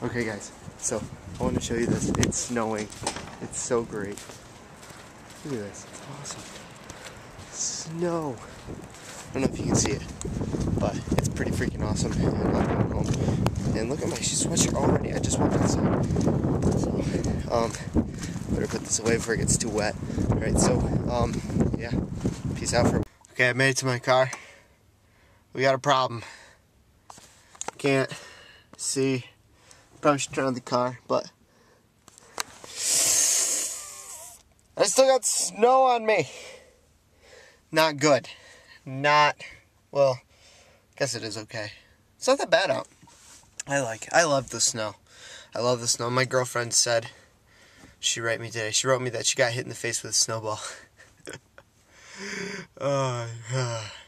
Okay guys, so I want to show you this. It's snowing. It's so great. Look at this. It's awesome. Snow. I don't know if you can see it, but it's pretty freaking awesome. I'm not going home. And look at my sweatshirt already. I just walked outside. So, better put this away before it gets too wet. Alright, so, yeah. Peace out for... Okay, I made it to my car. We got a problem. Can't see. Probably should turn on the car, but I still got snow on me. Not good. Not, well, I guess it is okay. It's not that bad out. I love the snow. I love the snow. My girlfriend said, she wrote me today, she wrote me that she got hit in the face with a snowball.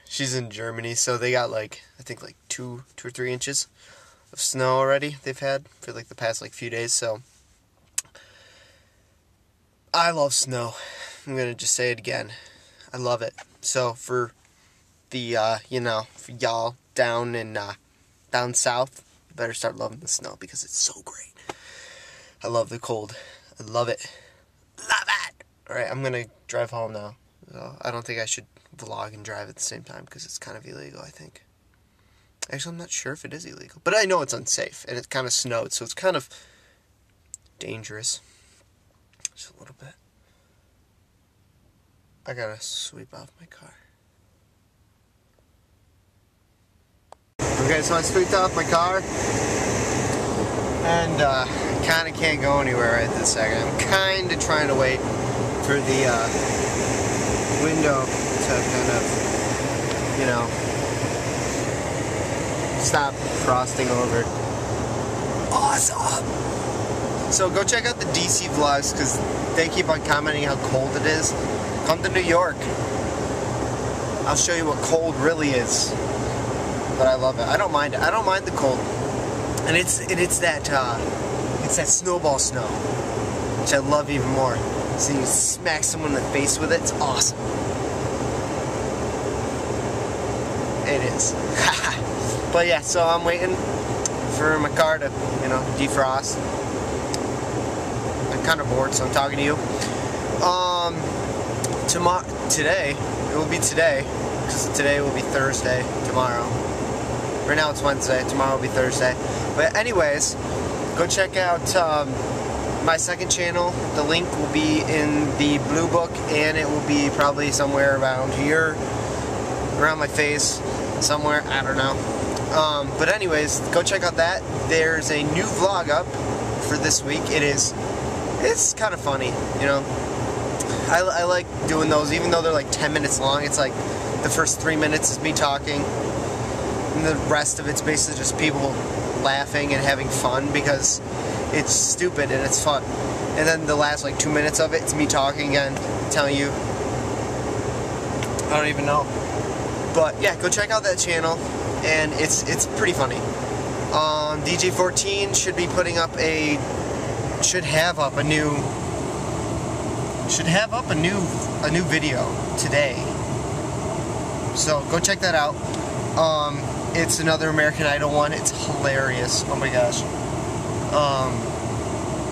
She's in Germany, so they got like, I think like 2 or 3 inches of snow already they've had for like the past like few days. So I love snow. I'm gonna just say it again. I love it. So for the you know, for y'all down in down south, you better start loving the snow because it's so great. I love the cold. I love it. Love it. All right, I'm gonna drive home now. So I don't think I should vlog and drive at the same time because it's kind of illegal, I think. Actually, I'm not sure if it is illegal, but I know it's unsafe, and it kind of snowed, so it's kind of dangerous. Just a little bit. I gotta sweep off my car. Okay, so I sweeped off my car, and kind of can't go anywhere right this second. I'm kind of trying to wait for the window to kind of, you know, stop frosting over. Awesome! So go check out the DC vlogs because they keep on commenting how cold it is. Come to New York. I'll show you what cold really is. But I love it. I don't mind it. I don't mind the cold. And it's that snowball snow, which I love even more. So you smack someone in the face with it. It's awesome. It is. But yeah, so I'm waiting for my car to, you know, defrost. I'm kind of bored, so I'm talking to you. Today, it will be today, because today will be Thursday, tomorrow. Right now it's Wednesday, tomorrow will be Thursday. But anyways, go check out my second channel. The link will be in the blue book, and it will be probably somewhere around here, around my face, somewhere, I don't know. But anyways, go check out that. There's a new vlog up for this week. It's kind of funny, you know. I like doing those, even though they're like 10 minutes long. It's like the first 3 minutes is me talking, and the rest of it's basically just people laughing and having fun because it's stupid and it's fun. And then the last like 2 minutes of it, it's me talking again, telling you, I don't even know. But yeah, go check out that channel, and it's pretty funny. DJ14 should be putting up should have up a new video today. So go check that out. It's another American Idol one. It's hilarious. Oh my gosh.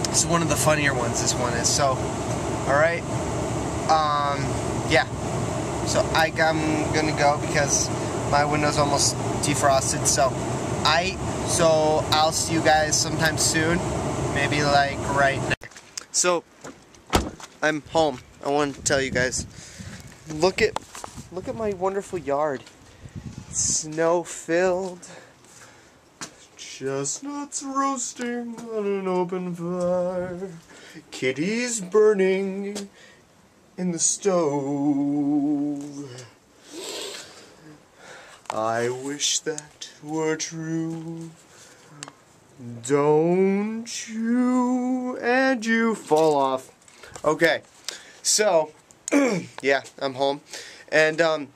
It's one of the funnier ones, this one is. So, alright. Yeah. So I'm gonna go because my window's almost defrosted. So I'll see you guys sometime soon. Maybe like right now. So I'm home. I want to tell you guys. Look at my wonderful yard. Snow filled. Chestnuts roasting on an open fire. Kitties burning in the stove. I wish that were true. Don't you? And you fall off. Okay, so yeah, I'm home, and on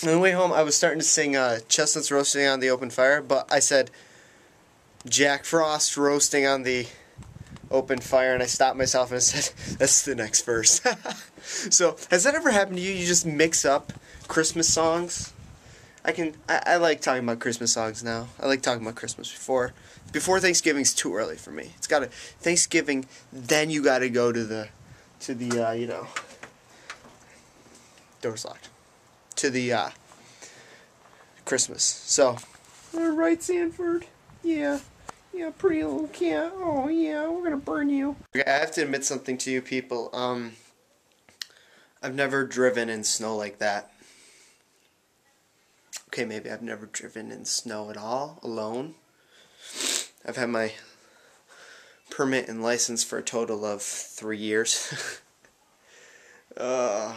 the way home I was starting to sing Chestnuts Roasting on the Open Fire, but I said Jack Frost roasting on the open fire, and I stopped myself and I said, that's the next verse. So, has that ever happened to you? You just mix up Christmas songs? I like talking about Christmas songs now. I like talking about Christmas before. before Thanksgiving's too early for me. It's gotta Thanksgiving, then you gotta go to the you know, door's locked. To the Christmas. So, all right, Sanford. Yeah, pretty little cat. Oh yeah, we're gonna burn you. Okay, I have to admit something to you people. I've never driven in snow like that. Okay, maybe I've never driven in snow at all, alone. I've had my permit and license for a total of 3 years. No,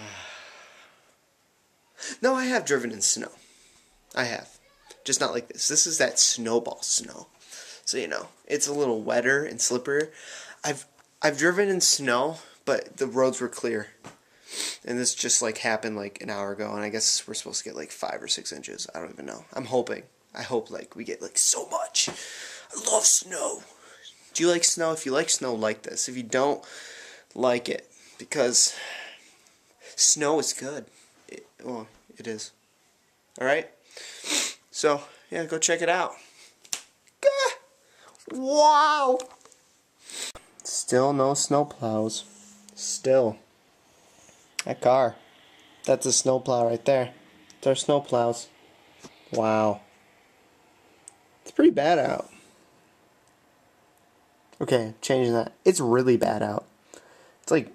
I have driven in snow. I have. Just not like this. This is that snowball snow. So, you know, it's a little wetter and slipperier. I've driven in snow, but the roads were clear. And this just like happened like an hour ago, and I guess we're supposed to get like 5 or 6 inches. I don't even know. I'm hoping. I hope like we get like so much. I love snow. Do you like snow? If you like snow, like this. If you don't, like it, because snow is good. Well, it is. Alright? So, yeah, go check it out. Gah! Wow! Still no snow plows. Still. That car. That's a snow plow right there. It's our snow plows. Wow. It's pretty bad out. Okay, changing that. It's really bad out. It's like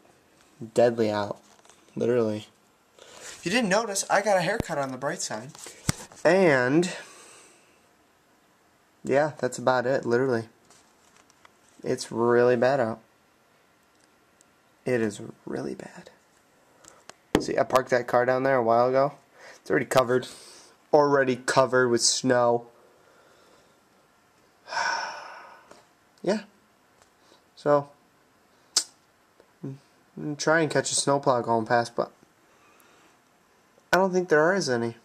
deadly out. Literally. If you didn't notice, I got a haircut on the bright side. And yeah, that's about it, literally. It's really bad out. It is really bad. See, I parked that car down there a while ago. It's already covered. Already covered with snow. Yeah. So, I'm gonna try and catch a snowplow going past, but I don't think there is any.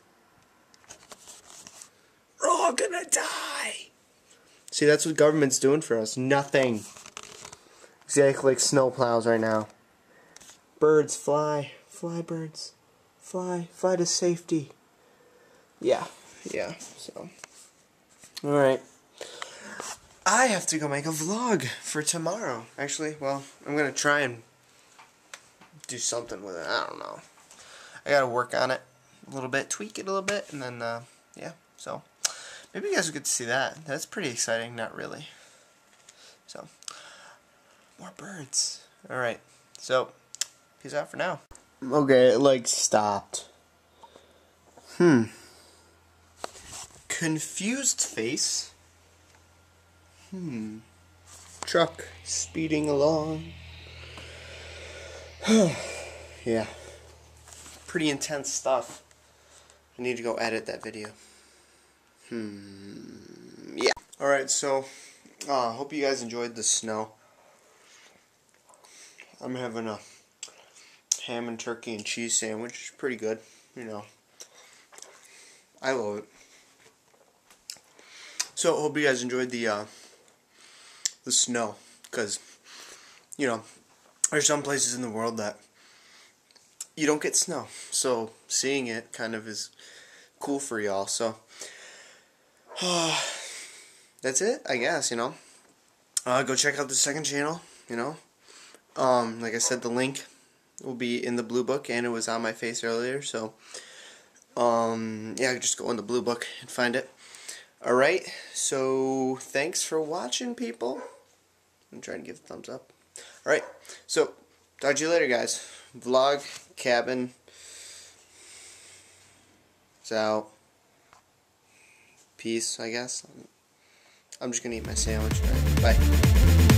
We're all gonna die. See, that's what government's doing for us. Nothing. Exactly like snowplows right now. Birds fly. Fly, birds. Fly. Fly to safety. Yeah. So. Alright. I have to go make a vlog for tomorrow. Actually, well, I'm going to try and do something with it. I don't know. I got to work on it a little bit. Tweak it a little bit. And then, yeah. So, maybe you guys will get to see that. That's pretty exciting. Not really. So, more birds. Alright. So, peace out for now. Okay, it like stopped. Confused face. Truck speeding along. Yeah. Pretty intense stuff. I need to go edit that video. Yeah. Alright, so hope you guys enjoyed the snow. I'm having a ham and turkey and cheese sandwich. It's pretty good, you know. I love it. So hope you guys enjoyed the snow, because you know there's some places in the world that you don't get snow, so seeing it kind of is cool for y'all. So that's it, I guess. You know, go check out the second channel. You know, like I said, the link will be in the blue book, and it was on my face earlier, so yeah, just go in the blue book and find it. Alright, so thanks for watching, people. I'm trying to give a thumbs up. Alright, so talk to you later, guys. Vlog, cabin, it's out. Peace, I guess. I'm just gonna eat my sandwich. Alright, bye.